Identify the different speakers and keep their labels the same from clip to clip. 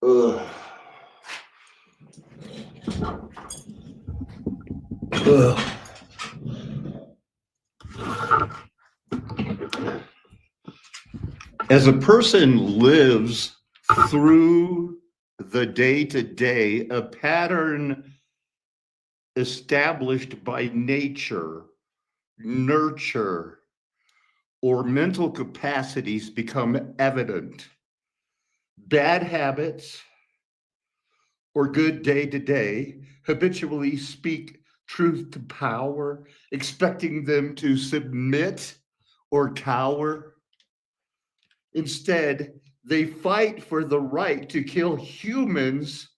Speaker 1: Ugh. Ugh. As a person lives through the day-to-day, a pattern established by nature, nurture, or mental capacities become evident. Bad habits or good day-to-day habitually speak truth to power, expecting them to submit or cower. Instead, they fight for the right to kill humans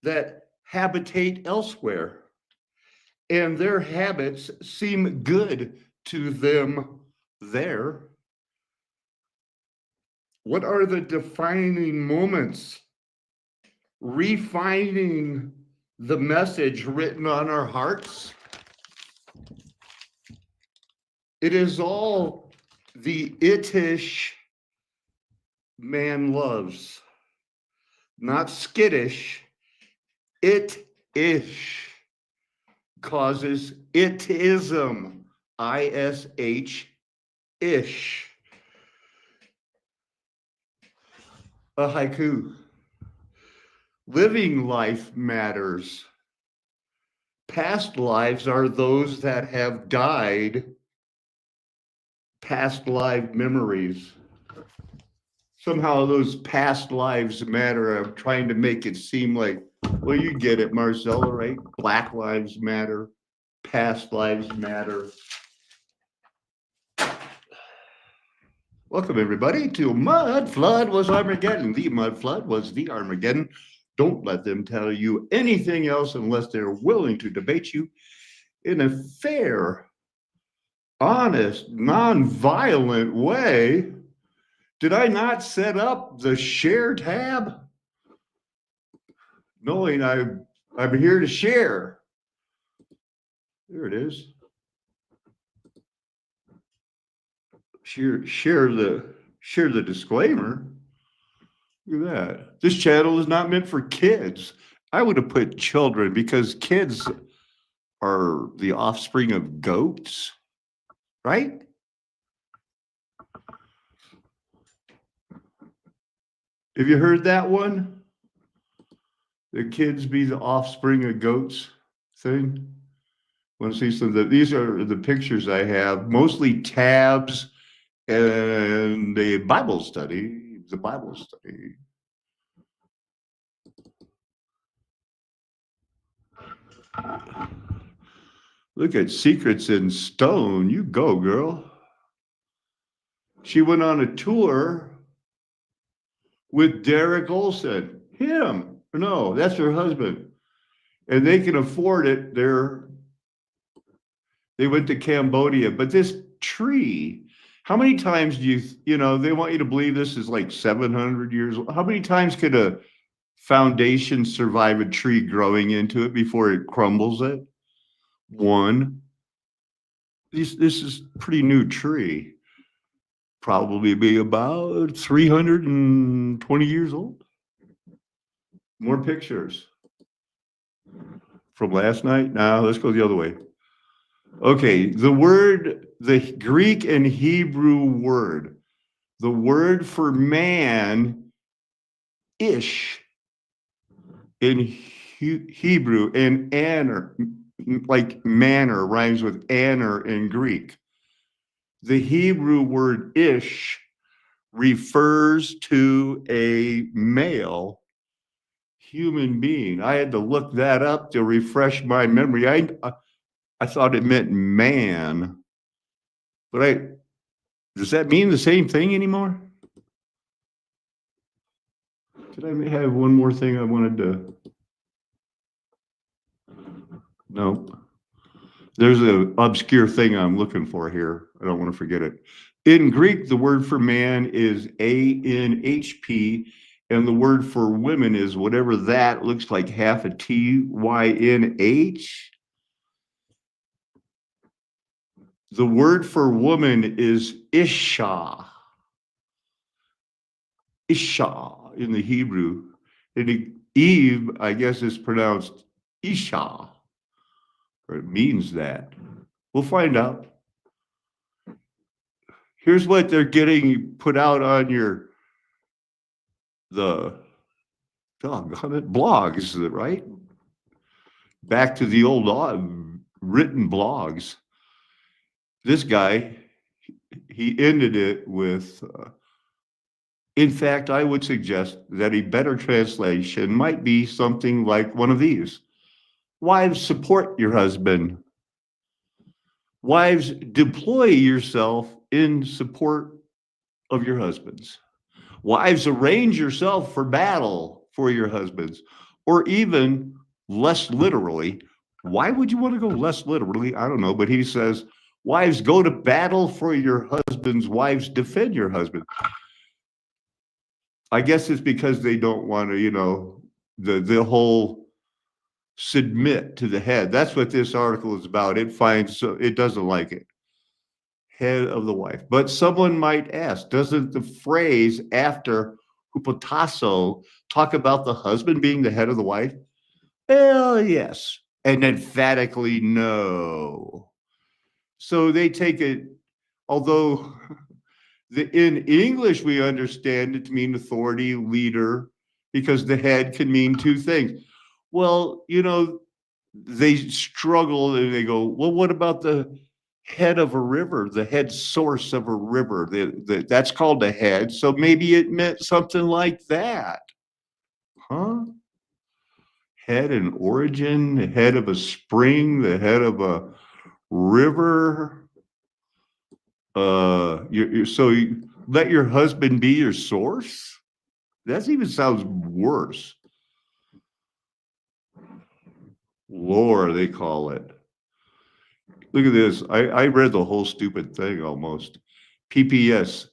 Speaker 1: that habitate elsewhere, and their habits seem good to them there. What are the defining moments? Refining the message written on our hearts. It is all the itish man loves, not skittish. It-ish causes itism, ish. A haiku. Living life matters. Past lives are those that have died. Past life memories. Somehow those past lives matter. I'm trying to make it seem like, well, you get it, Marcella, right? Black lives matter. Past lives matter. Welcome, everybody, to Mudflood was Armageddon. The Mudflood was the Armageddon. Don't let them tell you anything else unless they're willing to debate you in a fair, honest, non-violent way. Did I not set up the share tab? Knowing I'm here to share. There it is. Share the disclaimer. Look at that. This channel is not meant for kids. I would have put children because kids are the offspring of goats, right? Have you heard that one? The kids be the offspring of goats thing? Want to see some of the, these are the pictures I have, mostly tabs and the Bible study. Look at Secrets in Stone. You go, girl. She went on a tour with Derek Olson. Him. No, that's her husband. And they can afford it. They went to Cambodia. But this tree, how many times do they want you to believe this is like 700 years old? How many times could a foundation survive a tree growing into it before it crumbles it? One. This is a pretty new tree. Probably be about 320 years old. More pictures from last night. Now let's go the other way. Okay, the Greek and Hebrew word, the word for man, ish, in Hebrew, and aner, like manner, rhymes with aner in Greek. The Hebrew word ish refers to a male human being. I had to look that up to refresh my memory. I thought it meant man, but does that mean the same thing anymore? Did I have one more thing I wanted to? No. There's an obscure thing I'm looking for here. I don't want to forget it. In Greek, the word for man is ANHP, and the word for women is whatever that looks like, half a TYNH. The word for woman is Isha. Isha. in the Hebrew. And Eve, I guess, is pronounced Isha, or it means that. We'll find out. Here's what they're getting put out on the doggone it, blogs, right? Back to the old written blogs. This guy, he ended it with, in fact, I would suggest that a better translation might be something like one of these. Wives, support your husband. Wives, deploy yourself in support of your husbands. Wives, arrange yourself for battle for your husbands. Or even less literally, why would you want to go less literally? I don't know, but he says, wives, go to battle for your husbands. Wives, defend your husband. I guess it's because they don't want to, the whole submit to the head. That's what this article is about. It doesn't like it. Head of the wife. But someone might ask, doesn't the phrase after hupotasso talk about the husband being the head of the wife? Well, yes. And emphatically no. So they take it, although in English we understand it to mean authority, leader, because the head can mean two things. Well, they struggle and they go, well, what about the head of a river, the head source of a river? That's called a head. So maybe it meant something like that. Huh? Head and origin, the head of a spring, the head of a river. So you let your husband be your source? That even sounds worse. Lore, they call it. Look at this. I read the whole stupid thing almost. PPS.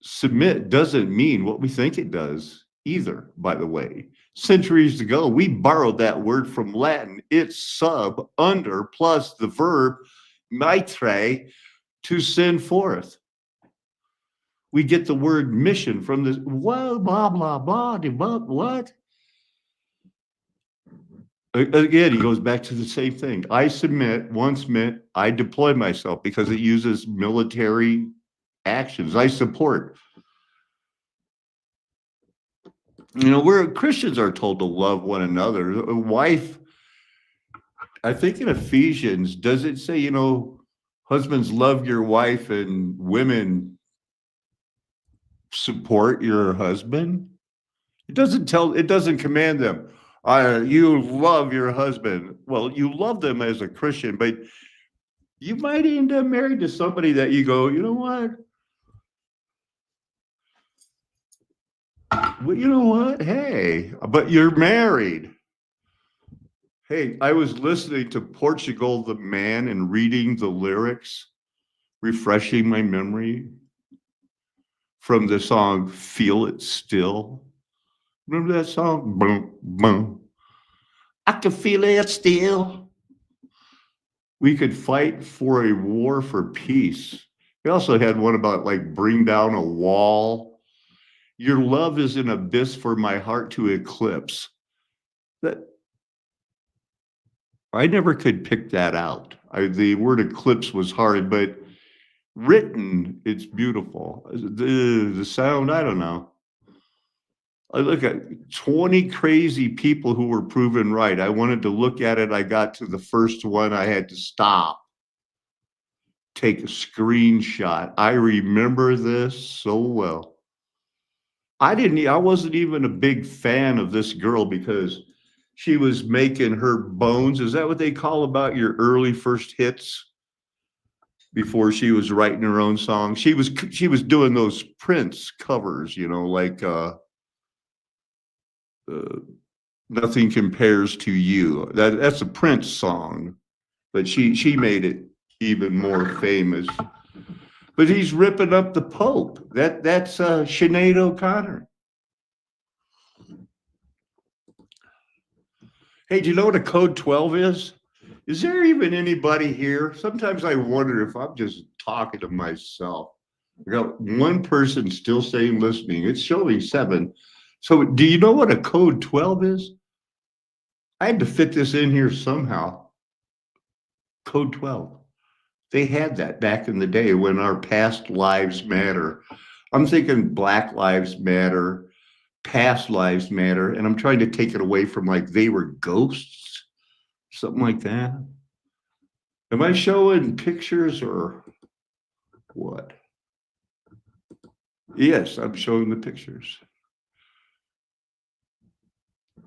Speaker 1: Submit doesn't mean what we think it does either, by the way. Centuries ago, we borrowed that word from Latin. It's sub, under, plus the verb mitre, to send forth. We get the word mission from this, well, blah, blah, blah, what? Again, he goes back to the same thing. I submit once meant I deploy myself because it uses military actions. I support. Where Christians are told to love one another. A wife, I think in Ephesians, does it say, husbands love your wife and women support your husband? It doesn't command them. You love your husband. Well, you love them as a Christian, but you might end up married to somebody that you go, you know what? Well, you know what? Hey, but you're married. Hey, I was listening to Portugal the Man and reading the lyrics, refreshing my memory from the song Feel It Still. Remember that song? Boom, boom. I can feel it still. We could fight for a war for peace. We also had one about bring down a wall. Your love is an abyss for my heart to eclipse. That I never could pick that out. The word eclipse was hard, but written, it's beautiful. The sound, I don't know. I look at 20 crazy people who were proven right. I wanted to look at it. I got to the first one. I had to stop, take a screenshot. I remember this so well. I wasn't even a big fan of this girl because she was making her bones. Is that what they call about your early first hits? Before she was writing her own song, she was doing those Prince covers, Nothing Compares to You. That's a Prince song, but she made it even more famous. But he's ripping up the Pope. That's Sinead O'Connor. Hey, do you know what a code 12 is? Is there even anybody here? Sometimes I wonder if I'm just talking to myself. I got one person still saying listening. It's showing 7. So do you know what a code 12 is? I had to fit this in here somehow. Code 12. They had that back in the day when our past lives matter. I'm thinking Black Lives Matter, past lives matter, and I'm trying to take it away from like they were ghosts, something like that. Am I showing pictures or what? Yes, I'm showing the pictures.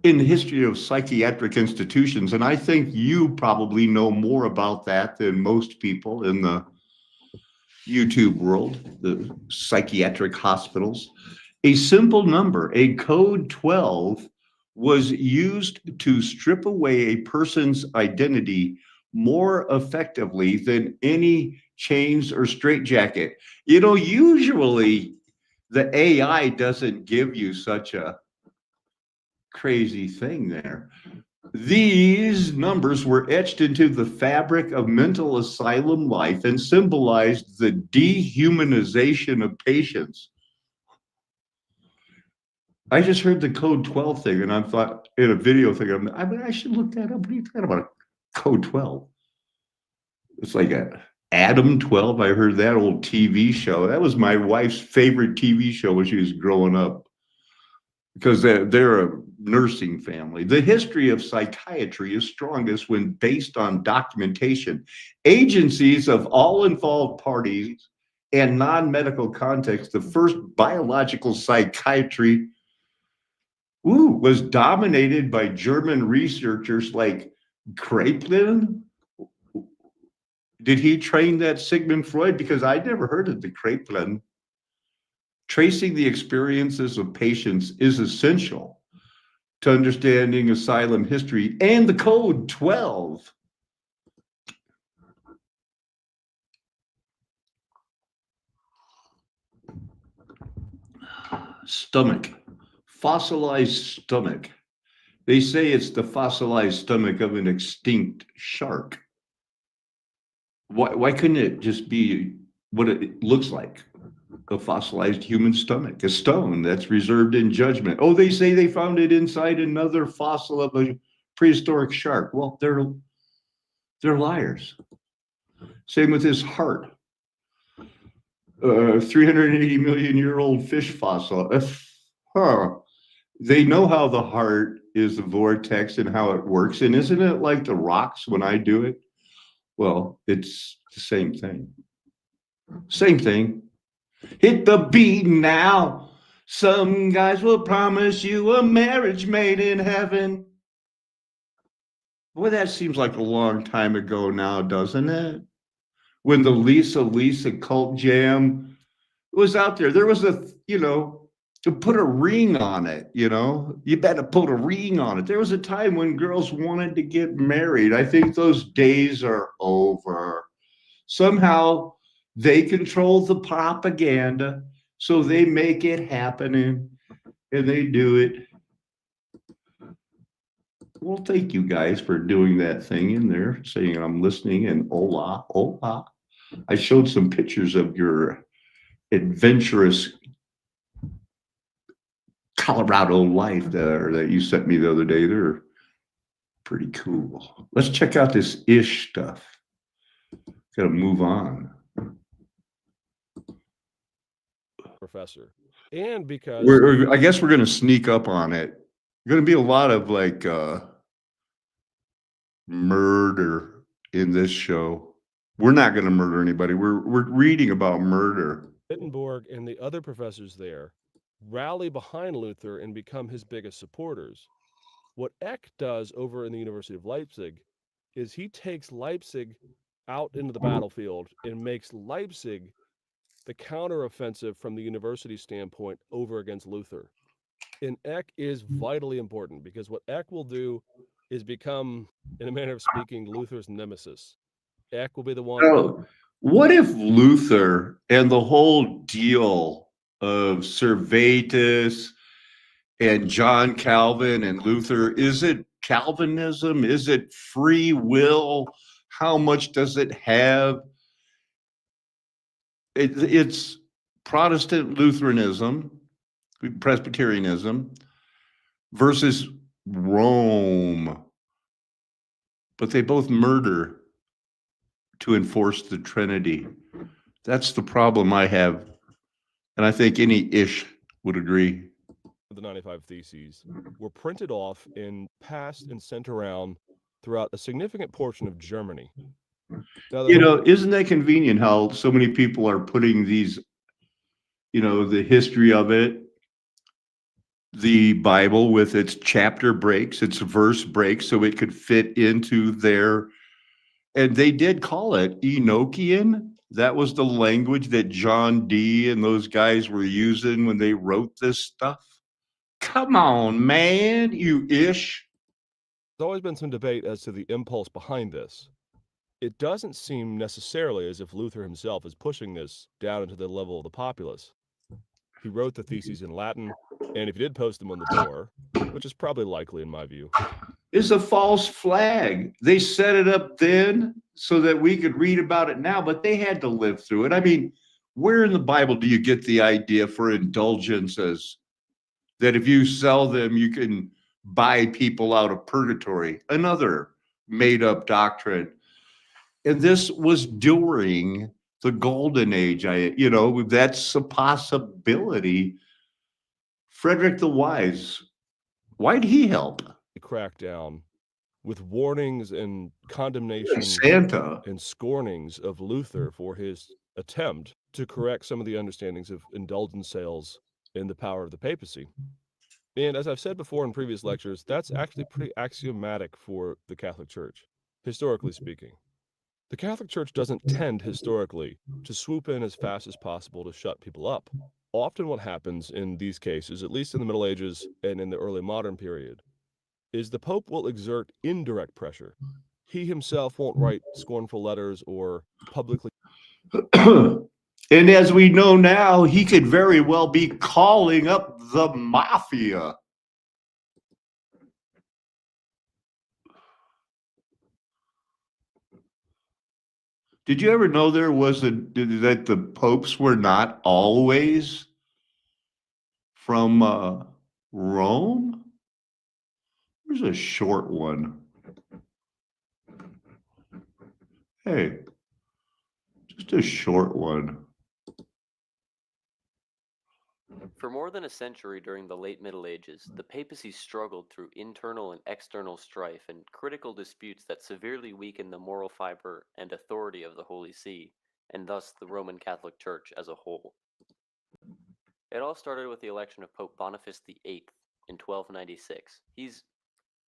Speaker 1: In the history of psychiatric institutions, and I think you probably know more about that than most people in the YouTube world, the psychiatric hospitals. A simple number, a code 12, was used to strip away a person's identity more effectively than any chains or straitjacket. You know, usually the AI doesn't give you such a crazy thing there. These numbers were etched into the fabric of mental asylum life and symbolized the dehumanization of patients. I just heard the code 12 thing and I thought in a video thing, I should look that up. What are you talking about? Code 12. It's like a Adam 12. I heard that old TV show. That was my wife's favorite TV show when she was growing up because they're a nursing family. The history of psychiatry is strongest when based on documentation. Agencies of all involved parties and non-medical context, the first biological psychiatry was dominated by German researchers like Kraepelin. Did he train that Sigmund Freud? Because I never heard of the Kraepelin. Tracing the experiences of patients is essential to understanding asylum history and the code 12. Stomach, fossilized stomach. They say it's the fossilized stomach of an extinct shark. Why couldn't it just be what it looks like? A fossilized human stomach, a stone that's reserved in judgment. Oh, they say they found it inside another fossil of a prehistoric shark. Well, they're liars. Same with his heart. 380 million year old fish fossil. Huh. They know how the heart is the vortex and how it works. And isn't it like the rocks when I do it? Well, it's the same thing. Same thing. Hit the beat now. Some guys will promise you a marriage made in heaven. Boy, that seems like a long time ago now, doesn't it? When the Lisa cult jam was out there, there was to put a ring on it, you better put a ring on it. There was a time when girls wanted to get married. I think those days are over. Somehow they control the propaganda, so they make it happen and they do it. Well, thank you guys for doing that thing in there, saying I'm listening and hola, hola. I showed some pictures of your adventurous Colorado life there that you sent me the other day. They're pretty cool. Let's check out this ish stuff. Gotta move on.
Speaker 2: Professor. And because
Speaker 1: I guess we're gonna sneak up on it. Gonna be a lot of like murder in this show. We're not gonna murder anybody. We're reading about murder.
Speaker 2: Wittenborg and the other professors there rally behind Luther and become his biggest supporters. What Eck does over in the University of Leipzig is he takes Leipzig out into the battlefield and makes Leipzig the counteroffensive from the university standpoint over against Luther. And Eck is vitally important because what Eck will do is become, in a manner of speaking, Luther's nemesis. Eck will be the one.
Speaker 1: Oh, what if Luther and the whole deal of Servetus and John Calvin and Luther, is it Calvinism? Is it free will? How much does it have? It's Protestant Lutheranism, Presbyterianism versus Rome. But they both murder to enforce the Trinity. That's the problem I have. And I think any ish would agree.
Speaker 2: The 95 Theses were printed off and passed and sent around throughout a significant portion of Germany. Now,
Speaker 1: You know, isn't that convenient how so many people are putting these, you know, the history of it, the Bible with its chapter breaks, its verse breaks, so it could fit into their, and they did call it Enochian. That was the language that John Dee and those guys were using when they wrote this stuff. Come on, man, you ish.
Speaker 2: there's always been some debate as to the impulse behind this. It doesn't seem necessarily as if Luther himself is pushing this down into the level of the populace. He wrote the theses in Latin, and if he did post them on the door, which is probably likely in my view,
Speaker 1: Is a false flag. They set it up then so that we could read about it now, but they had to live through it. I mean, where in the Bible do you get the idea for indulgences that if you sell them, you can buy people out of purgatory? Another made up doctrine. And this was during the golden age. That's a possibility. Frederick the Wise, why'd he help?
Speaker 2: he cracked down with warnings and condemnation
Speaker 1: Santa.
Speaker 2: and scornings of Luther for his attempt to correct some of the understandings of indulgent sales in the power of the papacy. And as I've said before in previous lectures, that's actually pretty axiomatic for the Catholic Church, historically speaking. The Catholic Church doesn't tend, historically, to swoop in as fast as possible to shut people up. Often what happens in these cases, at least in the Middle Ages and in the early modern period, is the Pope will exert indirect pressure. He himself won't write scornful letters or publicly.
Speaker 1: And as we know now, he could very well be calling up the mafia. Did you ever know that the popes were not always from Rome? Here's a short one. Hey, just a short one.
Speaker 3: For more than a century during the late Middle Ages, the papacy struggled through internal and external strife and critical disputes that severely weakened the moral fiber and authority of the Holy See, and thus the Roman Catholic Church as a whole. It all started with the election of Pope Boniface VIII in 1296. He's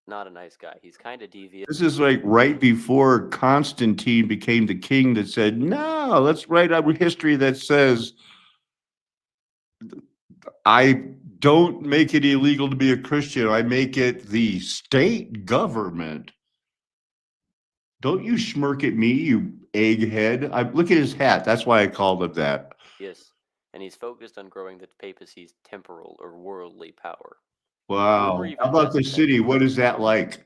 Speaker 3: not a nice guy. He's kind of devious.
Speaker 1: This is like right before Constantine became the king that said, no, let's write a history that says I don't make it illegal to be a Christian. I make it the state government. Don't you smirk at me, you egghead. Look at his hat. That's why I called it that.
Speaker 3: Yes, and he's focused on growing the papacy's temporal or worldly power.
Speaker 1: Wow. How about the city? What is that like?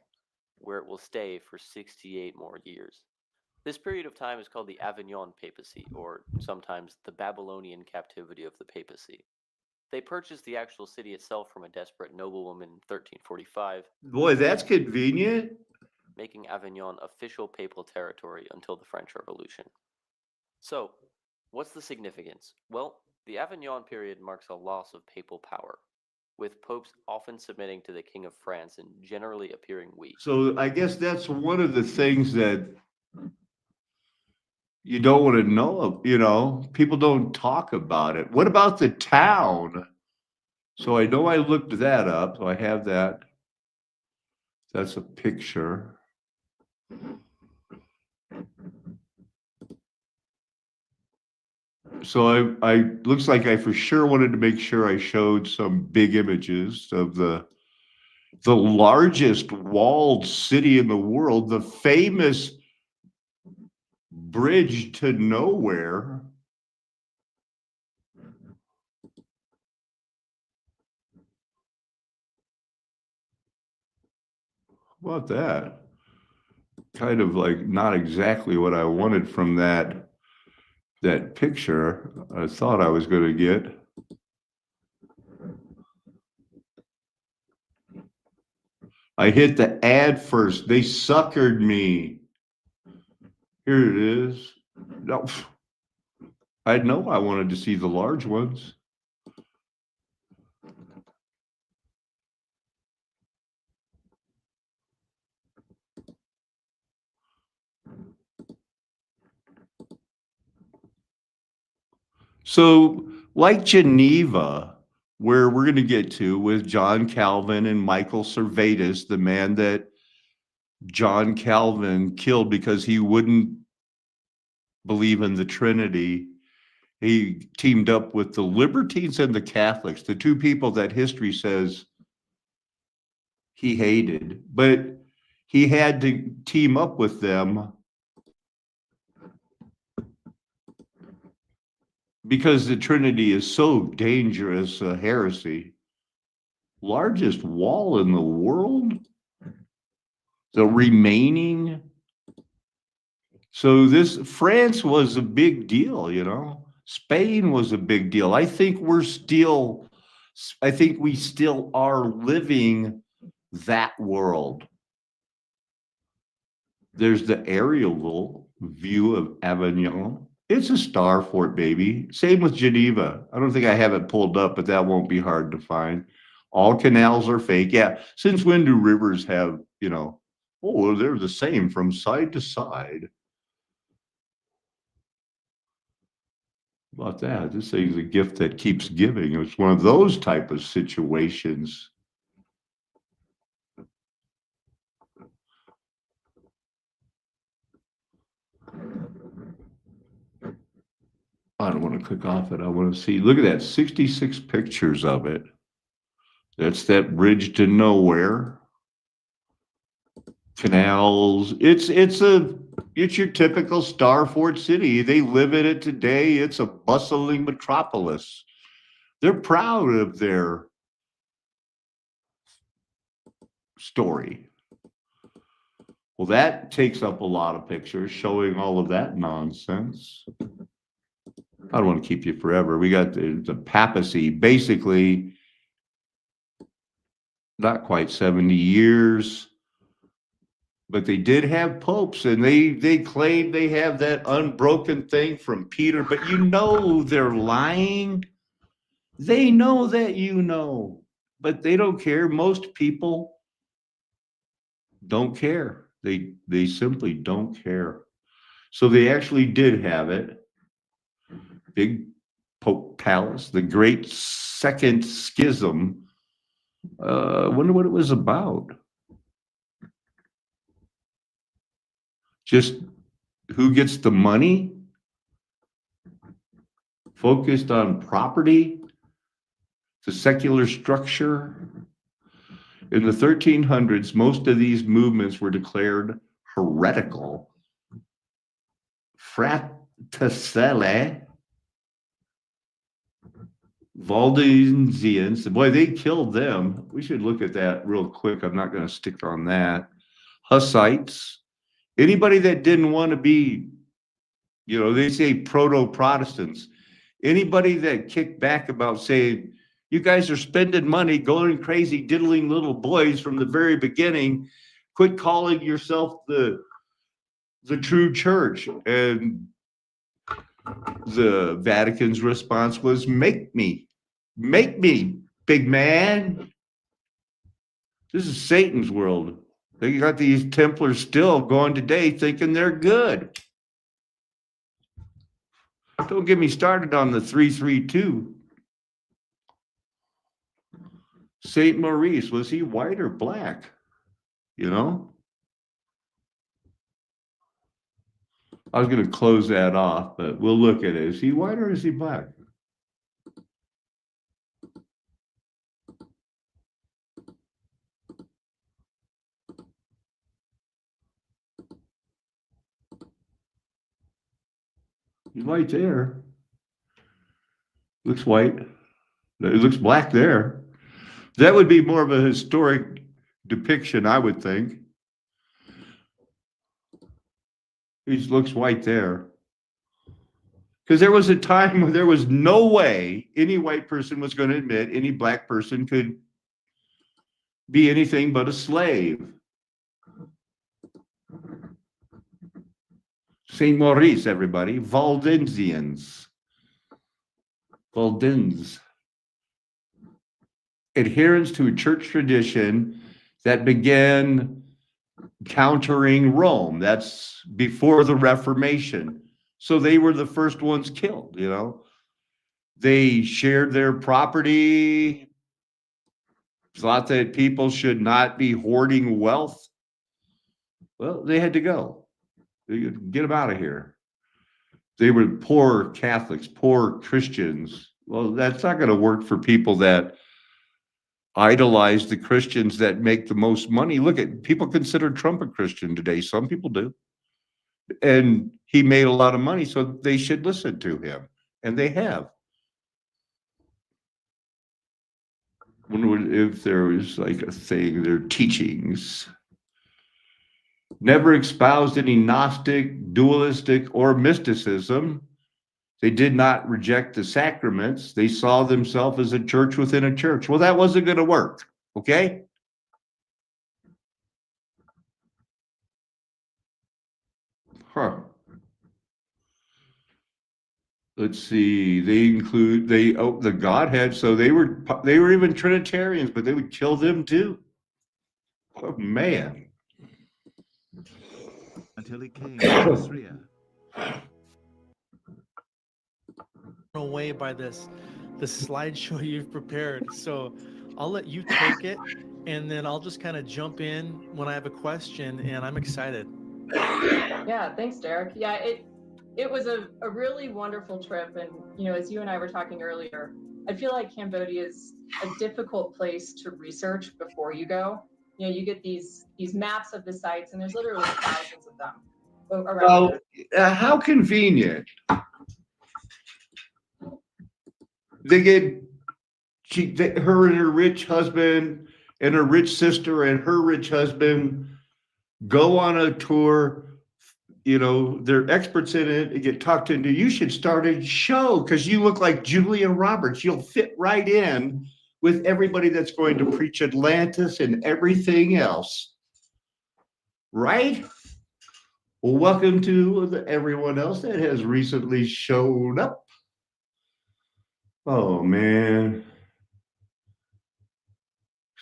Speaker 3: Where it will stay for 68 more years. This period of time is called the Avignon Papacy, or sometimes the Babylonian captivity of the papacy. They purchased the actual city itself from a desperate noblewoman in 1345.
Speaker 1: Boy, that's convenient.
Speaker 3: Making Avignon official papal territory until the French Revolution. So, what's the significance? Well, the Avignon period marks a loss of papal power, with popes often submitting to the King of France and generally appearing weak.
Speaker 1: So I guess that's one of the things that you don't want to know, people don't talk about it. What about the town? So I know I looked that up, so I have that. That's a picture. So I looks like I for sure wanted to make sure I showed some big images of the largest walled city in the world, the famous bridge to nowhere. How about that? Kind of like not exactly what I wanted from that that picture I thought I was going to get. I hit the ad first. They suckered me. Here it is. No, I know I wanted to see the large ones. So, like Geneva, where we're going to get to with John Calvin and Michael Servetus, the man that John Calvin killed because he wouldn't believe in the Trinity. He teamed up with the libertines and the Catholics, the two people that history says he hated, but he had to team up with them because the Trinity is so dangerous a heresy. Largest wall in the world? The remaining? So this France was a big deal, you know. Spain was a big deal. I think we still are living that world. There's the aerial view of Avignon. It's a star fort, baby. Same with Geneva. I don't think I have it pulled up, but that won't be hard to find. All canals are fake. Yeah. Since when do rivers have, you know, oh, they're the same from side to side? How about that? This thing's a gift that keeps giving. It's one of those type of situations. I don't want to click off it. I want to see. Look at that, 66 pictures of it. That's that bridge to nowhere. Canals. It's your typical star fort city. They live in it today. It's a bustling metropolis. They're proud of their story. Well, that takes up a lot of pictures showing all of that nonsense. I don't want to keep you forever. We got the papacy, basically not quite 70 years, but they did have popes, and they claim they have that unbroken thing from Peter, but you know they're lying. They know that, you know, but they don't care. Most people don't care. They simply don't care. So they actually did have it. Big Pope Palace, the Great Second Schism. Wonder what it was about. Just who gets the money? Focused on property, the secular structure. In the 1300s, most of these movements were declared heretical. Fratelli, Waldensians, boy, they killed them. We should look at that real quick. I'm not going to stick on that. Hussites, anybody that didn't want to be, you know, they say proto-Protestants. Anybody that kicked back about saying, you guys are spending money, going crazy, diddling little boys from the very beginning, quit calling yourself the true church. And the Vatican's response was, make me, big man. This is Satan's world. They got these Templars still going today thinking they're good. Don't get me started on the 332. Saint Maurice, was he white or black? You know? I was going to close that off, but we'll look at it. Is he white or is he black? He's white there. Looks white. It looks black there. That would be more of a historic depiction, I would think. He looks white there. Because there was a time when there was no way any white person was going to admit any black person could be anything but a slave. St. Maurice, everybody, Waldensians. Waldens. Adherence to a church tradition that began countering Rome. That's before the Reformation. So they were the first ones killed, you know. They shared their property, thought that people should not be hoarding wealth. Well, they had to go. Get them out of here. They were poor Catholics, poor Christians. Well, that's not going to work for people that idolize the Christians that make the most money. Look at people consider Trump a Christian today. Some people do. And he made a lot of money, so they should listen to him. And they have. If there was like a thing, their teachings never espoused any Gnostic, dualistic, or mysticism. They did not reject the sacraments. They saw themselves as a church within a church. Well, that wasn't going to work, okay? Huh. Let's see. The Godhead. So they were even Trinitarians, but they would kill them too. Oh man.
Speaker 4: Until he came to Syria.
Speaker 5: Away by this slideshow you've prepared, so I'll let you take it, and then I'll just kind of jump in when I have a question, and I'm excited.
Speaker 6: Yeah, thanks, Derek. Yeah, it was a really wonderful trip, and as you and I were talking earlier, I feel like Cambodia is a difficult place to research before you go. You get these maps of the sites, and there's literally thousands of them around.
Speaker 1: Well, how convenient. They get her and her rich husband and her rich sister and her rich husband go on a tour. They're experts in it. They get talked into. You should start a show because you look like Julia Roberts. You'll fit right in with everybody that's going to preach Atlantis and everything else. Right? Well, welcome to everyone else that has recently showed up. Oh man,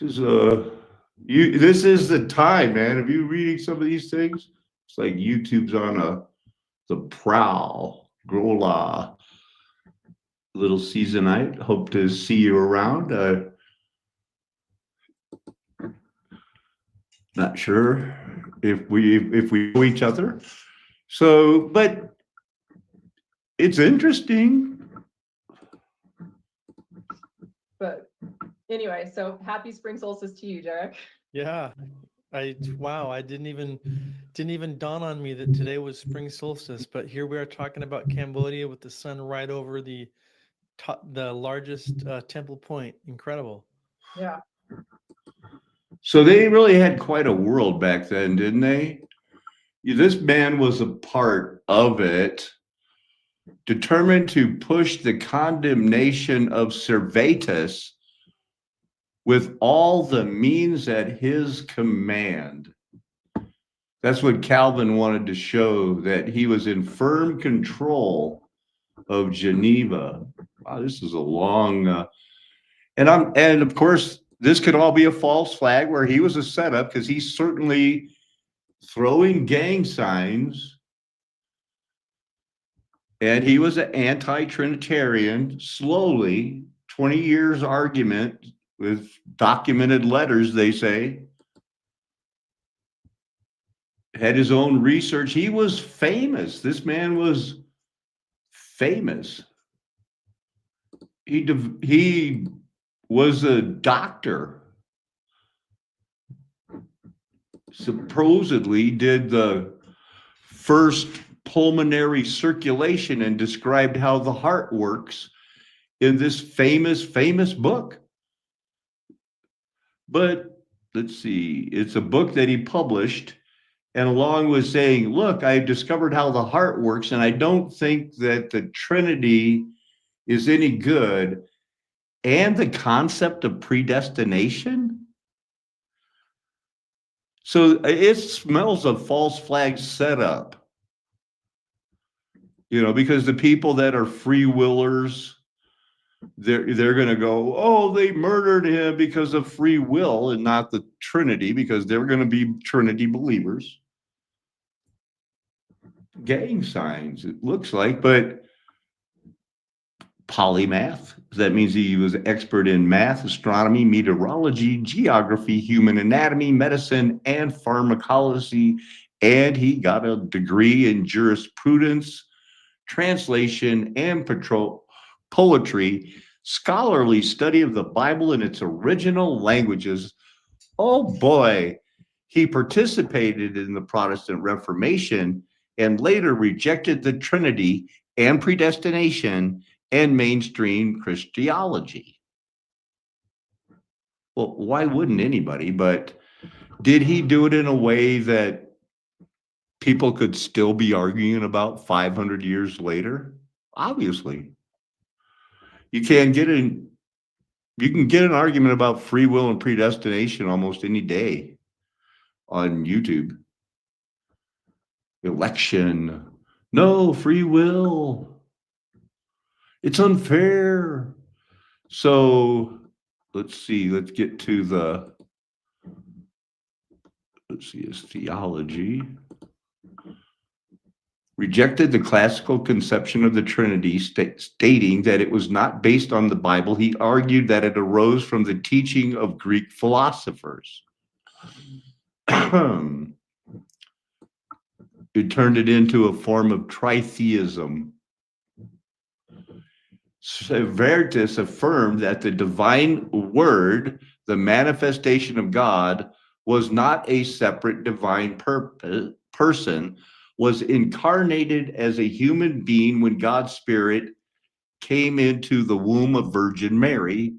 Speaker 1: this is the time, man. If you reading some of these things, it's like YouTube's on the prowl. Grola, little seasonite. Hope to see you around. Not sure if we know each other. So, but it's interesting.
Speaker 6: But anyway, so happy spring solstice to you, Derek.
Speaker 5: Yeah, wow, I didn't even dawn on me that today was spring solstice, but here we are talking about Cambodia with the sun right over the largest temple point. Incredible.
Speaker 6: Yeah.
Speaker 1: So they really had quite a world back then, didn't they? This man was a part of it, determined to push the condemnation of Servetus with all the means at his command. That's what Calvin wanted to show, that he was in firm control of Geneva. Wow, this is a long, and of course, this could all be a false flag where he was a setup, because he's certainly throwing gang signs. And he was an anti-Trinitarian, slowly, 20 years argument with documented letters, they say. Had his own research. He was famous. This man was famous. He was a doctor. Supposedly did the first pulmonary circulation and described how the heart works in this famous book. But let's see, it's a book that he published And along with saying, look, I discovered how the heart works, and I don't think that the Trinity is any good, and the concept of predestination. So it smells of false flag setup, because the people that are free willers, they're going to go, oh, they murdered him because of free will and not the Trinity, because they're going to be Trinity believers. Gang signs, it looks like, but polymath. That means he was an expert in math, astronomy, meteorology, geography, human anatomy, medicine, and pharmacology. And he got a degree in jurisprudence, translation, and poetry, scholarly study of the Bible in its original languages. Oh boy, he participated in the Protestant Reformation and later rejected the Trinity and predestination and mainstream Christology. Well, why wouldn't anybody? But did he do it in a way that people could still be arguing about 500 years later? Obviously. You can get an argument about free will and predestination almost any day on YouTube. Election. No, free will. It's unfair. So let's see, let's get to his theology. Rejected the classical conception of the Trinity, stating that it was not based on the Bible. He argued that it arose from the teaching of Greek philosophers. It turned it into a form of tritheism. Veritas affirmed that the divine word, the manifestation of God, was not a separate divine person, was incarnated as a human being when God's Spirit came into the womb of Virgin Mary.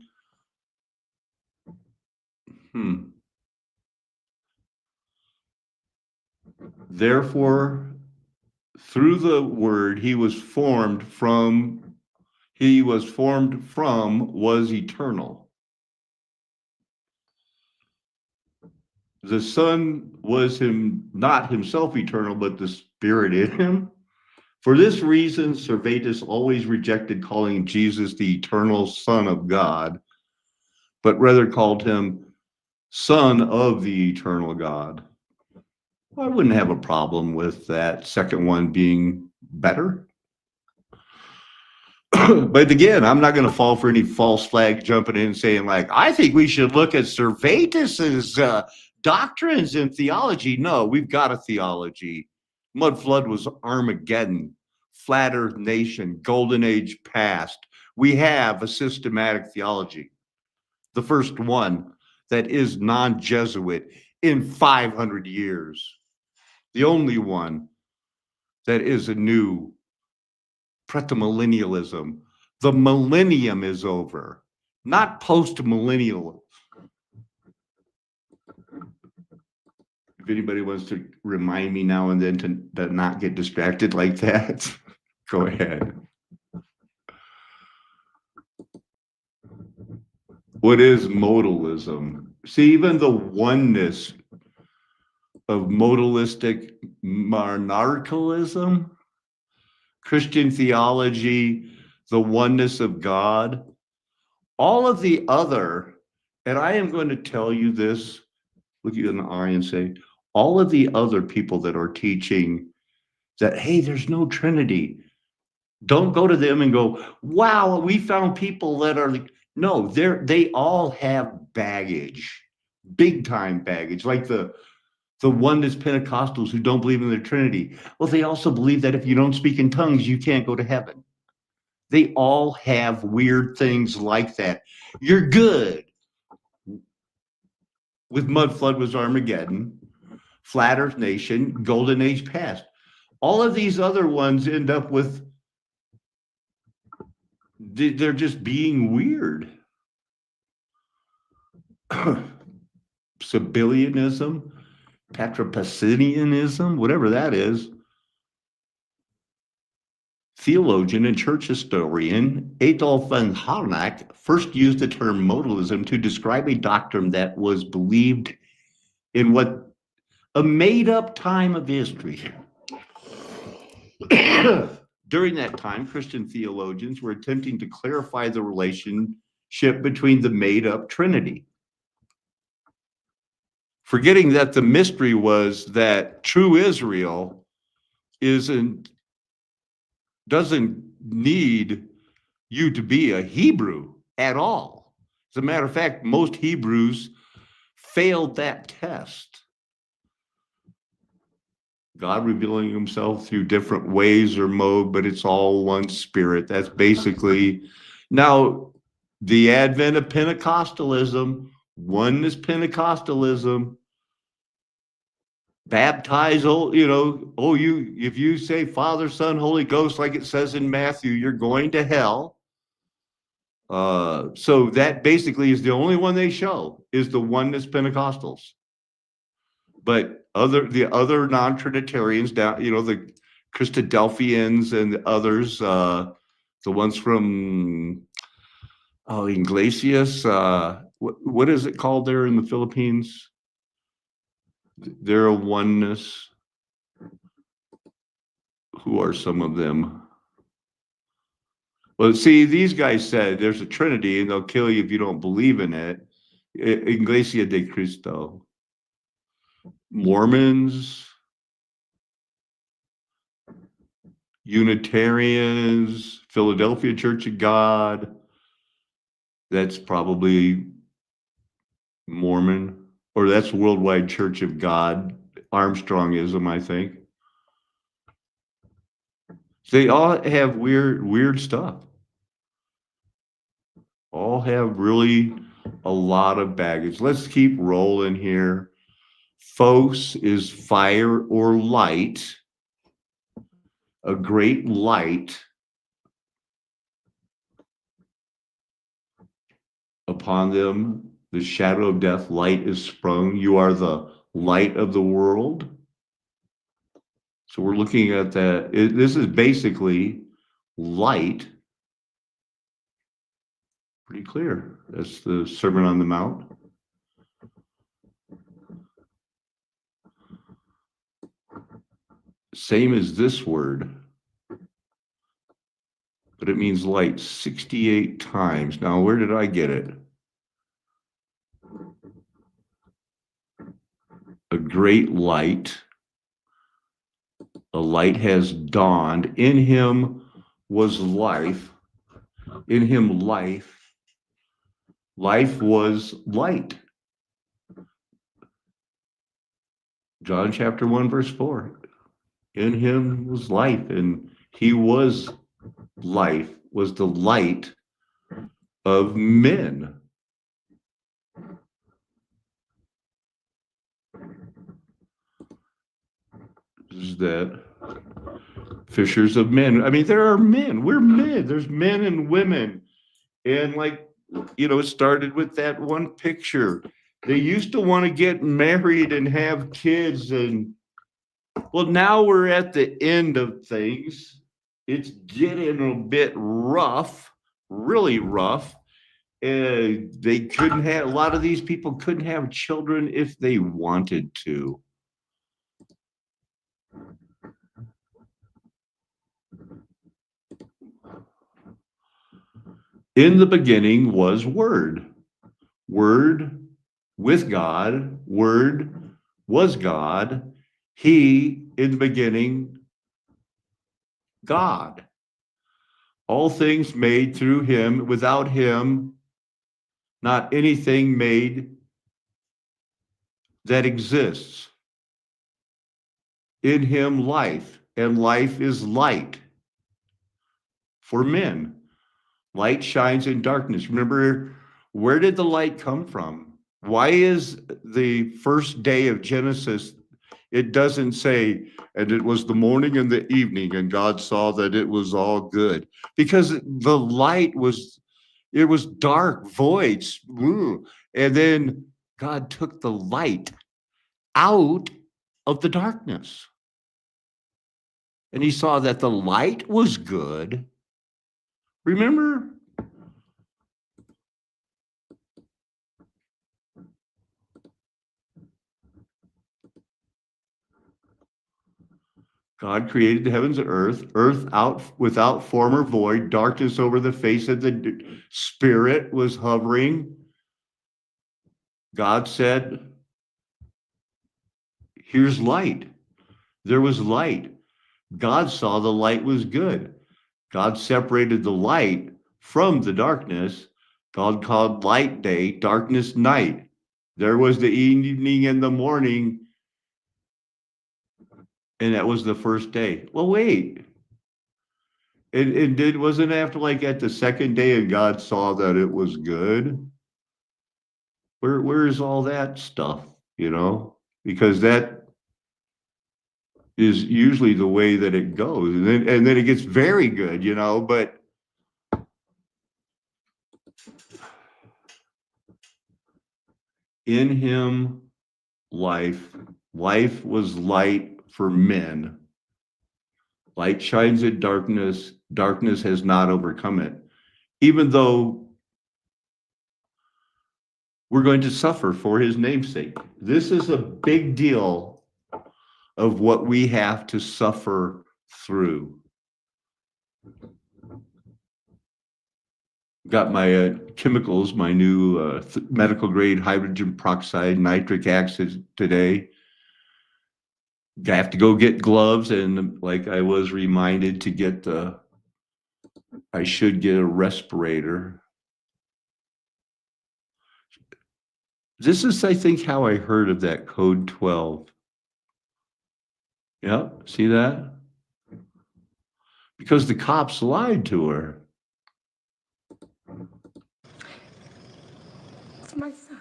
Speaker 1: Therefore, through the word he was formed from, was eternal. The Son was not himself eternal, but the Spirit in him. For this reason, Servetus always rejected calling Jesus the eternal Son of God, but rather called him Son of the eternal God. I wouldn't have a problem with that second one being better. But again, I'm not going to fall for any false flag jumping in and saying, like, I think we should look at Servetus's doctrines and theology. No, we've got a theology. Mudflood was Armageddon, flat earth nation, golden age past. We have a systematic theology. The first one that is non-Jesuit in 500 years. The only one that is a new premillennialism. The millennium is over, not post-millennial. If anybody wants to remind me now and then to not get distracted like that, go ahead. What is modalism? See, even the oneness of modalistic monarchalism, Christian theology, the oneness of God, all of the other, and I am going to tell you this, look you in the eye and say, all of the other people that are teaching that, hey, there's no Trinity, don't go to them and go, wow, we found people that are, no, they all have baggage, big time baggage, like the oneness Pentecostals who don't believe in the Trinity. Well, they also believe that if you don't speak in tongues, you can't go to heaven. They all have weird things like that. You're good. With Mudflood was Armageddon, Flat Earth Nation, Golden Age past. All of these other ones end up with, they're just being weird. Sabellianism, Patripassianism, whatever that is. Theologian and church historian Adolf von Harnack first used the term modalism to describe a doctrine that was believed in what a made-up time of history. During that time, Christian theologians were attempting to clarify the relationship between the made-up Trinity, forgetting that the mystery was that true Israel doesn't need you to be a Hebrew at all. As a matter of fact, most Hebrews failed that test. God revealing himself through different ways or mode, but it's all one spirit. That's basically, now the advent of Pentecostalism, oneness Pentecostalism, baptize, if you say Father, Son, Holy Ghost, like it says in Matthew, you're going to hell. So that basically is the only one they show, is the oneness Pentecostals. But the other non-Trinitarians down, the Christadelphians and the others, the ones from Iglesias, what is it called there in the Philippines? They're a oneness. Who are some of them? Well, see, these guys said there's a Trinity and they'll kill you if you don't believe in it. Iglesia de Cristo. Mormons, Unitarians, Philadelphia Church of God. That's probably Mormon, or that's Worldwide Church of God, Armstrongism, I think. They all have weird stuff. All have really a lot of baggage. Let's keep rolling here. Phos is fire or light, a great light upon them. The shadow of death, light is sprung. You are the light of the world. So we're looking at that. This is basically light. Pretty clear. That's the Sermon on the Mount. Same as this word, but it means light 68 times. Now, where did I get it? A great light. A light has dawned. In him was life. In him, life. Life was light. John chapter 1, verse 4. In him was life, and he was life, was the light of men. Is that fishers of men? I mean, there are men. We're men. There's men and women. And it started with that one picture. They used to want to get married and have kids, and well, now we're at the end of things. It's getting a bit rough, really rough. A lot of these people couldn't have children if they wanted to. In the beginning was Word. Word with God. Word was God. He, in the beginning, God. All things made through him. Without him, not anything made that exists. In him, life, and life is light for men. Light shines in darkness. Remember, where did the light come from? Why is the first day of Genesis, it doesn't say, and it was the morning and the evening, and God saw that it was all good? Because the light was dark, void, and then God took the light out of the darkness. And he saw that the light was good. Remember? God created the heavens and earth out without form or void, darkness over the face of the Spirit was hovering. God said, here's light. There was light. God saw the light was good. God separated the light from the darkness. God called light day, darkness night. There was the evening and the morning, and that was the first day. Well, wait. Wasn't after like at the second day and God saw that it was good? Where's all that stuff, Because that is usually the way that it goes. And then it gets very good, but in him life was light for men. Light shines in darkness, darkness has not overcome it. Even though we're going to suffer for his namesake. This is a big deal of what we have to suffer through. Got my chemicals, my new medical grade hydrogen peroxide, nitric acid today. I have to go get gloves, and like I was reminded to get I should get a respirator. This is, I think, how I heard of that code 12. Yep, see that? Because the cops lied to her.
Speaker 7: It's my son.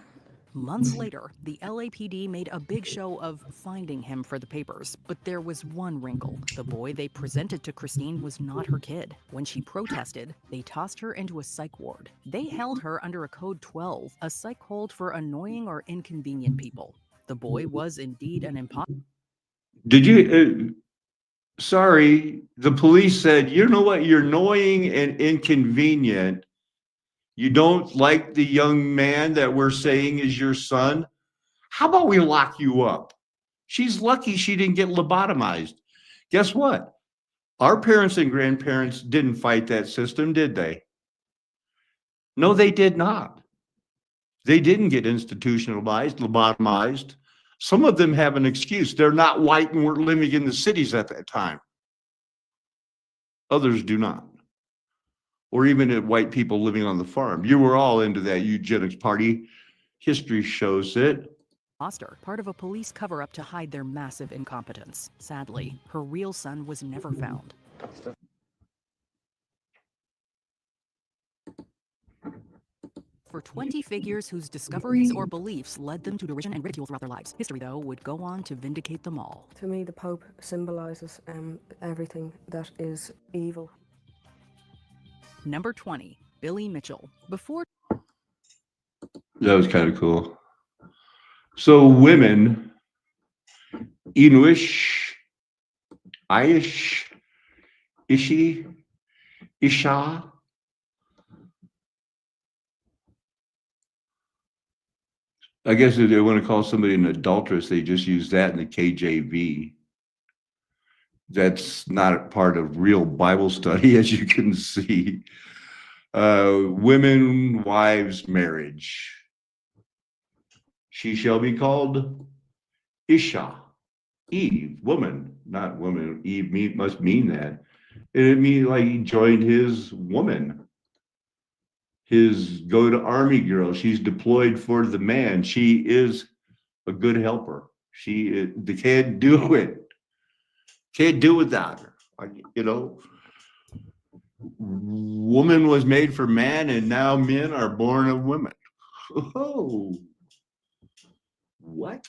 Speaker 8: Months later, the LAPD made a big show of finding him for the papers, but there was one wrinkle. The boy they presented to Christine was not her kid. When she protested, they tossed her into a psych ward. They held her under a code 12, a psych hold for annoying or inconvenient people. The boy was indeed an imposter.
Speaker 1: Did you? Sorry, the police said, you know what? You're annoying and inconvenient. You don't like the young man that we're saying is your son? How about we lock you up? She's lucky she didn't get lobotomized. Guess what? Our parents and grandparents didn't fight that system, did they? No, they did not. They didn't get institutionalized, lobotomized. Some of them have an excuse. They're not white and weren't living in the cities at that time. Others do not. Or even white people living on the farm. You were all into that eugenics party. History shows it.
Speaker 8: Part of a police cover-up to hide their massive incompetence. Sadly, her real son was never found. For 20 figures whose discoveries or beliefs led them to derision and ridicule throughout their lives. History, though, would go on to vindicate them all.
Speaker 7: To me, the Pope symbolizes everything that is evil.
Speaker 8: Number 20, Billy Mitchell. Before
Speaker 1: That was kind of cool. So women, Inuish, Aish, Ishi, Isha. I guess if they want to call somebody an adulteress, they just use that in the KJV. That's not part of real Bible study, as you can see. Women, wives, marriage. She shall be called Isha, Eve, woman, not woman. Eve must mean that. It means like he joined his woman, his go to army girl. She's deployed for the man. She is a good helper. They can't do it. Can't do without her. Woman was made for man, and now men are born of women. Oh, what?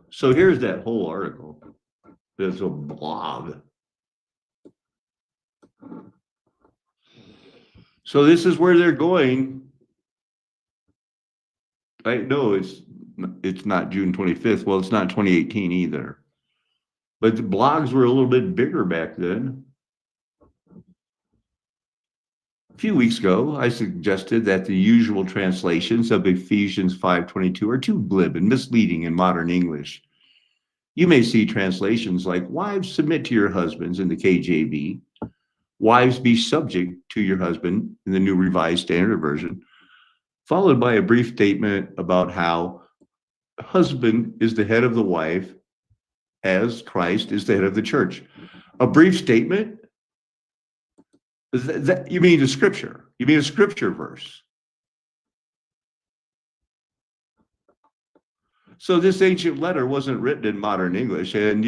Speaker 1: So here's that whole article. There's a blog. So this is where they're going. I know it's not June 25th. Well, it's not 2018 either. But the blogs were a little bit bigger back then. A few weeks ago, I suggested that the usual translations of Ephesians 5:22 are too glib and misleading in modern English. You may see translations like "Wives, submit to your husbands" in the KJV, "Wives, be subject to your husband" in the New Revised Standard Version, followed by a brief statement about how husband is the head of the wife as Christ is the head of the church. A brief statement? You mean the scripture? You mean a scripture verse? So this ancient letter wasn't written in modern English, and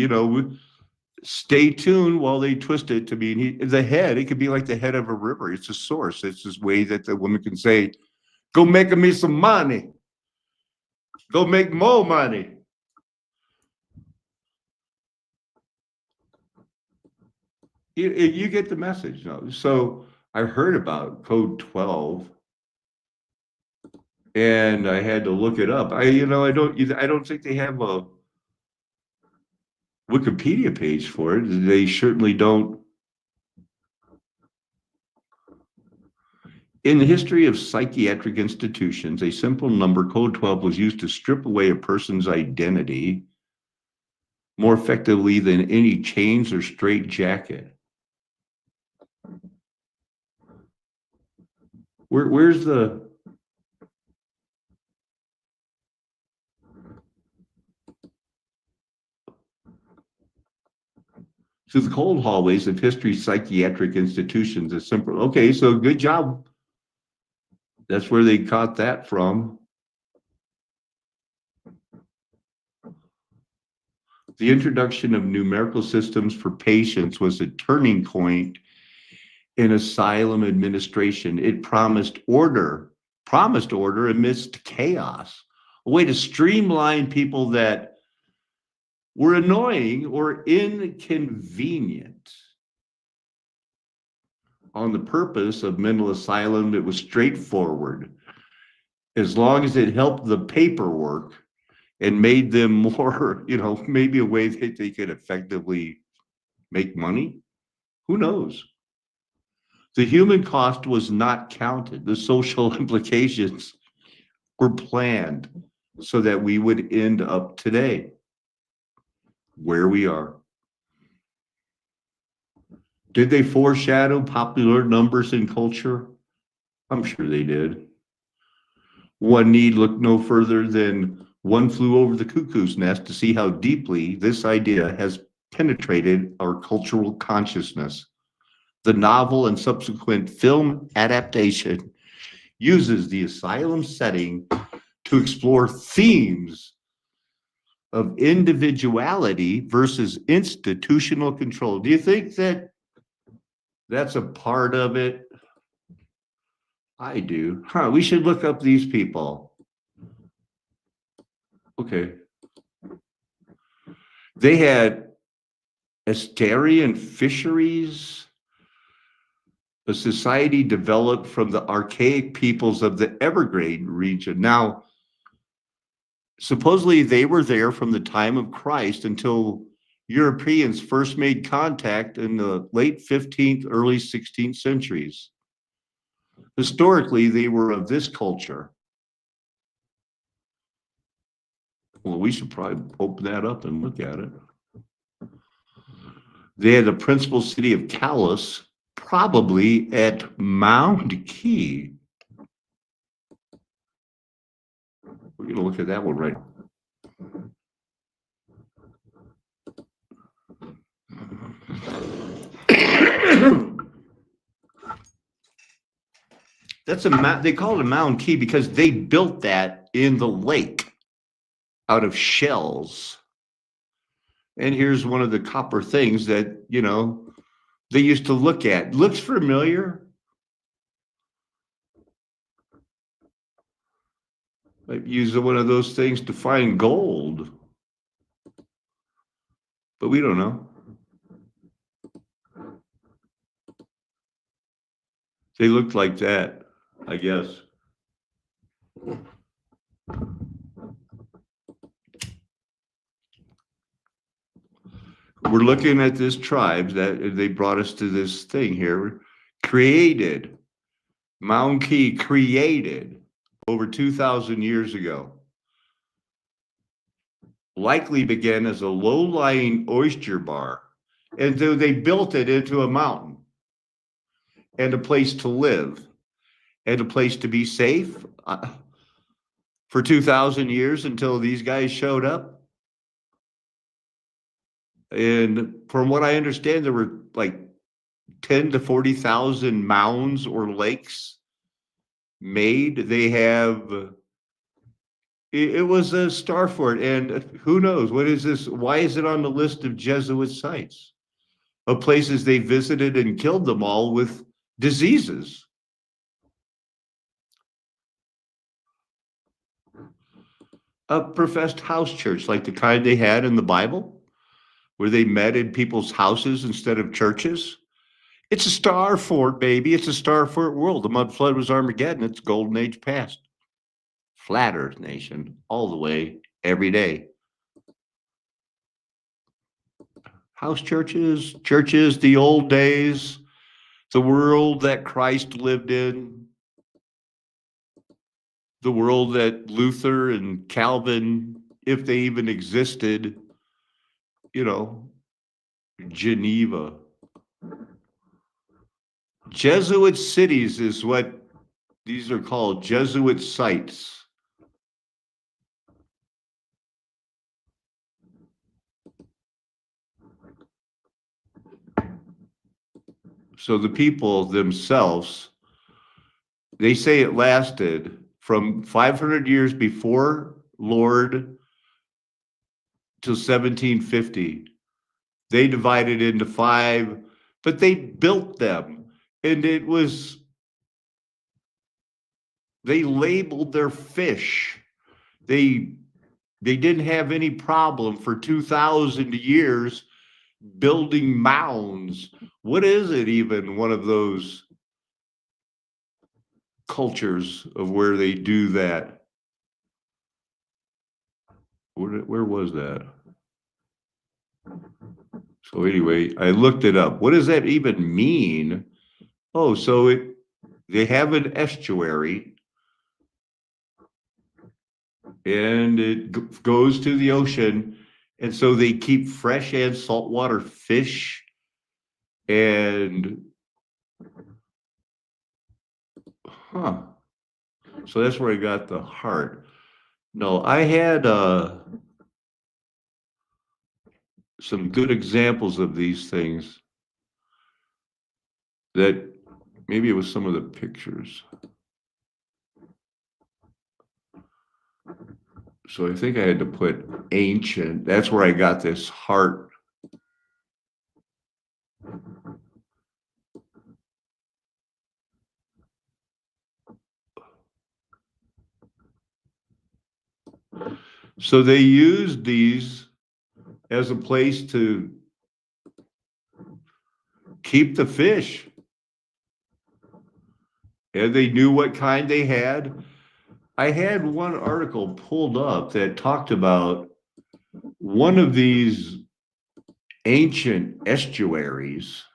Speaker 1: stay tuned while they twist it to mean the head. It could be like the head of a river. It's a source. It's this way that the woman can say, "Go make me some money. Go make more money." You get the message, So I heard about Code 12, and I had to look it up. I don't think they have a Wikipedia page for it. They certainly don't. In the history of psychiatric institutions, a simple number, Code 12, was used to strip away a person's identity more effectively than any chains or straitjacket. Where's the through the cold hallways of history's psychiatric institutions? A simple, okay, so good job. That's where they caught that from. The introduction of numerical systems for patients was a turning point in asylum administration. It promised order amidst chaos, a way to streamline people that were annoying or inconvenient. On the purpose of mental asylum, it was straightforward. As long as it helped the paperwork and made them more, maybe a way that they could effectively make money. Who knows? The human cost was not counted. The social implications were planned so that we would end up today where we are. Did they foreshadow popular numbers in culture? I'm sure they did. One need look no further than One Flew Over the Cuckoo's Nest to see how deeply this idea has penetrated our cultural consciousness. The novel and subsequent film adaptation uses the asylum setting to explore themes of individuality versus institutional control. Do you think that that's a part of it? I do. We should look up these people. Okay. They had Asterian fisheries, a society developed from the archaic peoples of the Everglade region. Now, supposedly they were there from the time of Christ until Europeans first made contact in the late 15th, early 16th centuries. Historically, they were of this culture. Well, we should probably open that up and look at it. They had the principal city of Callus, probably at Mound Key. We're going to look at that one right. That's they call it a Mound Key because they built that in the lake out of shells. And here's one of the copper things that, they used to look at. Looks familiar. Might use one of those things to find gold. But we don't know. They looked like that, I guess. We're looking at this tribe that they brought us to this thing here. Created, Maun Ki created over 2,000 years ago. Likely began as a low-lying oyster bar, and so they built it into a mountain and a place to live and a place to be safe for 2,000 years until these guys showed up. And from what I understand, there were like 10 to 40,000 mounds or lakes made. They have, it was a star fort, and who knows, what is this? Why is it on the list of Jesuit sites of places they visited and killed them all with diseases? A professed house church like the kind they had in the Bible, where they met in people's houses instead of churches. It's a star fort, baby. It's a star fort world. The Mudflood was Armageddon. It's golden age past. Flat Earth nation, all the way, every day. House churches, churches, the old days, the world that Christ lived in, the world that Luther and Calvin, if they even existed, you know, Geneva. Jesuit cities is what these are called, Jesuit sites. So the people themselves, they say it lasted from 500 years before Lord till 1750. They divided into 5, but they built them, and it was, they labeled their fish. They didn't have any problem for 2,000 years building mounds. What is it even, one of those cultures of where they do that? Where was that? So anyway, I looked it up. What does that even mean? Oh, so they have an estuary and it goes to the ocean, and so they keep fresh and saltwater fish, and so that's where I got the heart. No, I had some good examples of these things that maybe it was some of the pictures. So I think I had to put ancient. That's where I got this heart. So they used these as a place to keep the fish. And they knew what kind they had. I had one article pulled up that talked about one of these ancient estuaries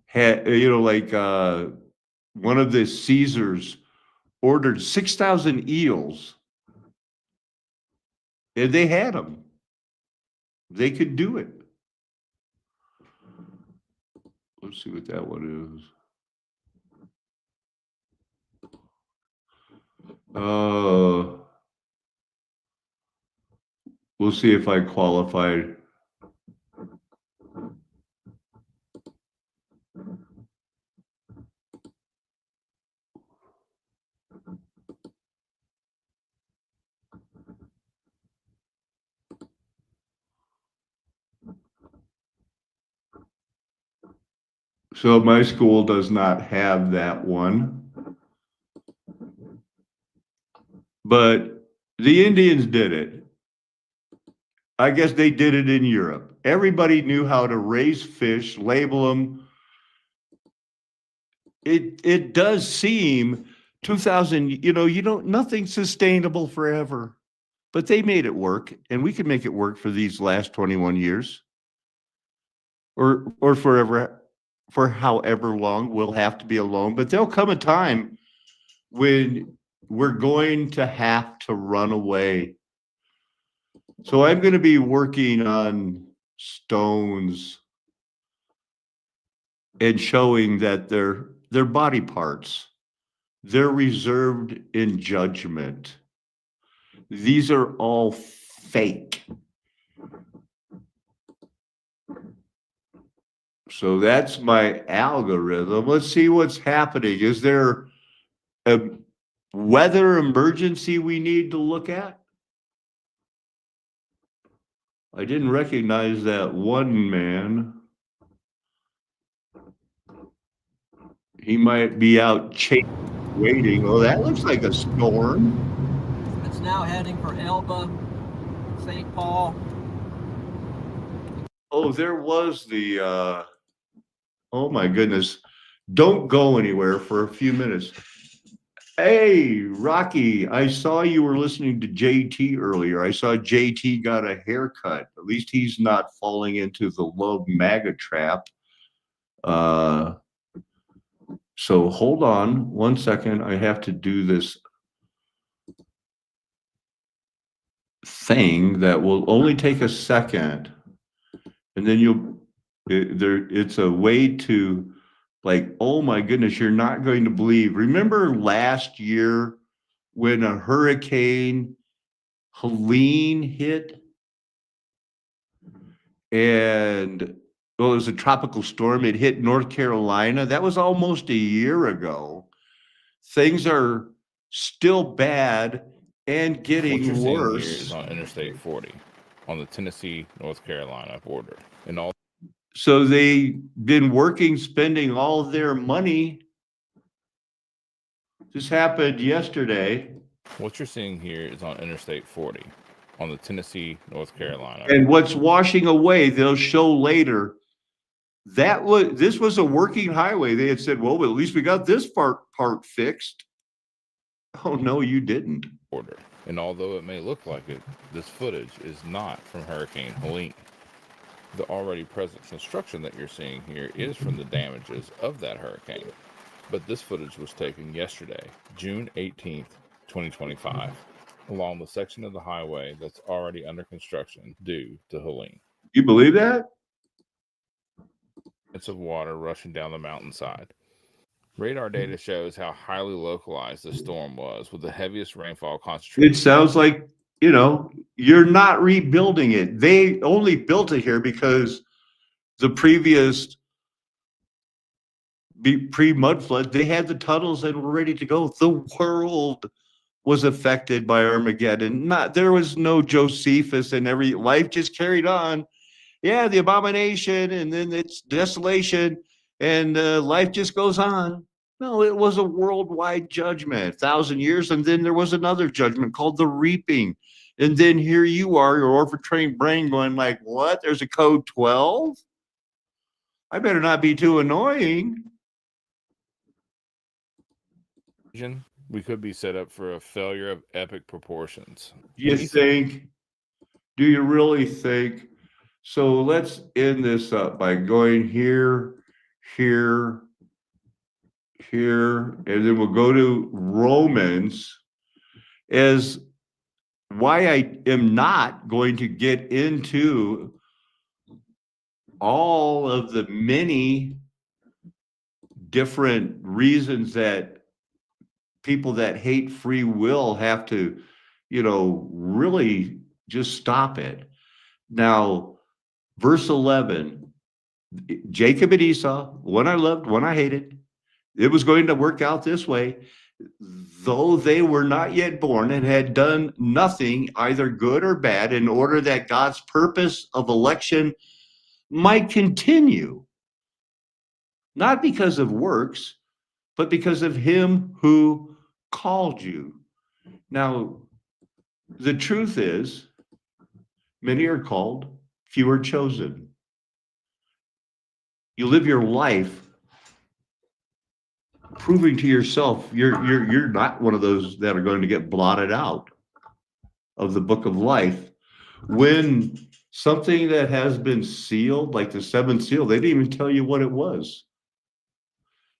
Speaker 1: had, you know, like one of the Caesars ordered 6,000 eels, and they had them. They could do it. Let's see what that one is. We'll see if I qualified. So my school does not have that one, but the Indians did it. I guess they did it in Europe. Everybody knew how to raise fish, label them. It does seem 2,000, nothing's sustainable forever. But they made it work, and we can make it work for these last 21 years. Or forever, for however long we'll have to be alone. But there'll come a time when we're going to have to run away. So I'm going to be working on stones and showing that they're body parts. They're reserved in judgment. These are all fake. So that's my algorithm. Let's see what's happening. Is there a weather emergency we need to look at? I didn't recognize that one man. He might be out waiting. Oh, that looks like a storm.
Speaker 9: It's now heading for Elba, St. Paul.
Speaker 1: Oh, there was the, oh my goodness. Don't go anywhere for a few minutes. Hey, Rocky, I saw you were listening to JT earlier. I saw JT got a haircut. At least he's not falling into the Love MAGA trap. So hold on 1 second. I have to do this thing that will only take a second. And then it's a way to, like, oh my goodness, you're not going to believe. Remember last year when a hurricane Helene hit? And well, it was a tropical storm. It hit North Carolina. That was almost a year ago. Things are still bad and getting
Speaker 10: What you're seeing
Speaker 1: worse.
Speaker 10: here is on Interstate 40 on the Tennessee-North Carolina border. And all
Speaker 1: So they've been working, spending all their money. This happened yesterday.
Speaker 10: what you're seeing here is on Interstate 40 on the Tennessee-North Carolina.
Speaker 1: And what's washing away, they'll show later. This was a working highway. They had said, well, at least we got this part fixed. Oh no, you didn't.
Speaker 10: Border. And although it may look like it, this footage is not from Hurricane Helene. The already present construction that you're seeing here is from the damages of that hurricane. But this footage was taken yesterday, June 18th, 2025, along the section of the highway that's already under construction due to Helene.
Speaker 1: You believe that?
Speaker 10: Of water rushing down the mountainside. Radar data shows how highly localized the storm was, with the heaviest rainfall concentration.
Speaker 1: It sounds like, you're not rebuilding it. They only built it here because the previous pre-Mudflood, they had the tunnels and were ready to go. The world was affected by Armageddon. There was no Josephus, and life just carried on. Yeah, the abomination, and then it's desolation, and life just goes on. No, it was a worldwide judgment, 1,000 years, and then there was another judgment called the reaping. And then here you are, your overtrained brain going like, what? There's a code 12? I better not be too annoying.
Speaker 10: We could be set up for a failure of epic proportions.
Speaker 1: Do you really think? So let's end this up by going here, here, here, and then we'll go to Romans. As why I am not going to get into all of the many different reasons that people that hate free will have to, really just stop it. Now, verse 11, Jacob and Esau, one I loved, one I hated. It was going to work out this way. Though they were not yet born and had done nothing, either good or bad, in order that God's purpose of election might continue. Not because of works, but because of him who called you. Now, the truth is, many are called, few are chosen. You live your life proving to yourself you're not one of those that are going to get blotted out of the book of life. When something that has been sealed, like the seventh seal, they didn't even tell you what it was.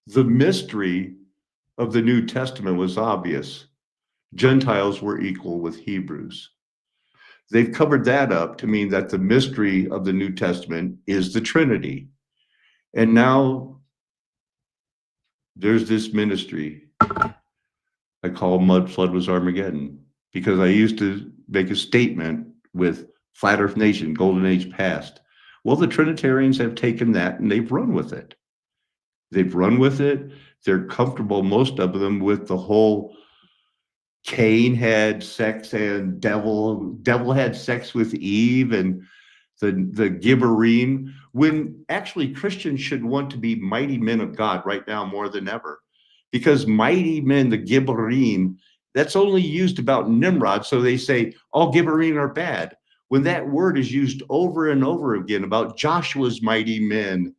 Speaker 1: The mystery of the New Testament was obvious. Gentiles were equal with Hebrews. They've covered that up to mean that the mystery of the New Testament is the Trinity. And now there's this ministry I call Mudflood was Armageddon, because I used to make a statement with Flat Earth Nation, Golden Age past. Well, the Trinitarians have taken that and they've run with it. They've run with it. They're comfortable, most of them, with the whole Cain had sex and devil had sex with Eve and the Gibberim, when actually Christians should want to be mighty men of God right now more than ever. Because mighty men, the Gibberim, that's only used about Nimrod. So they say all Gibberim are bad. When that word is used over and over again about Joshua's mighty men,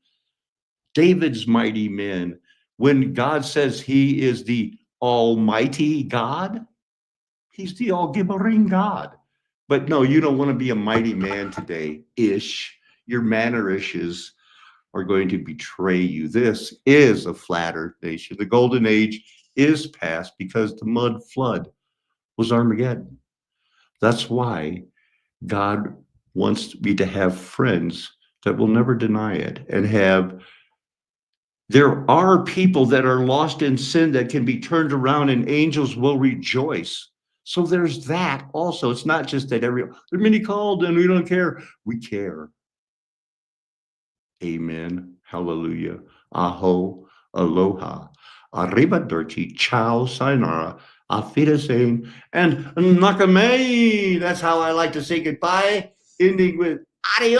Speaker 1: David's mighty men, when God says he is the Almighty God, he's the all Gibberim God. But no, you don't want to be a mighty man today, ish. Your Manner-Isms are going to betray you. This is a flat earth nation. The golden age is past because the mud flood was Armageddon. That's why God wants me to have friends that will never deny it and have. There are people that are lost in sin that can be turned around and angels will rejoice. So there's that also. It's not just that there are many called and we don't care. We care. Amen. Hallelujah. Aho. Aloha. Arrivederci. Ciao. Sayonara. Auf Wiedersehen. And Nakamei. That's how I like to say goodbye. Ending with adios.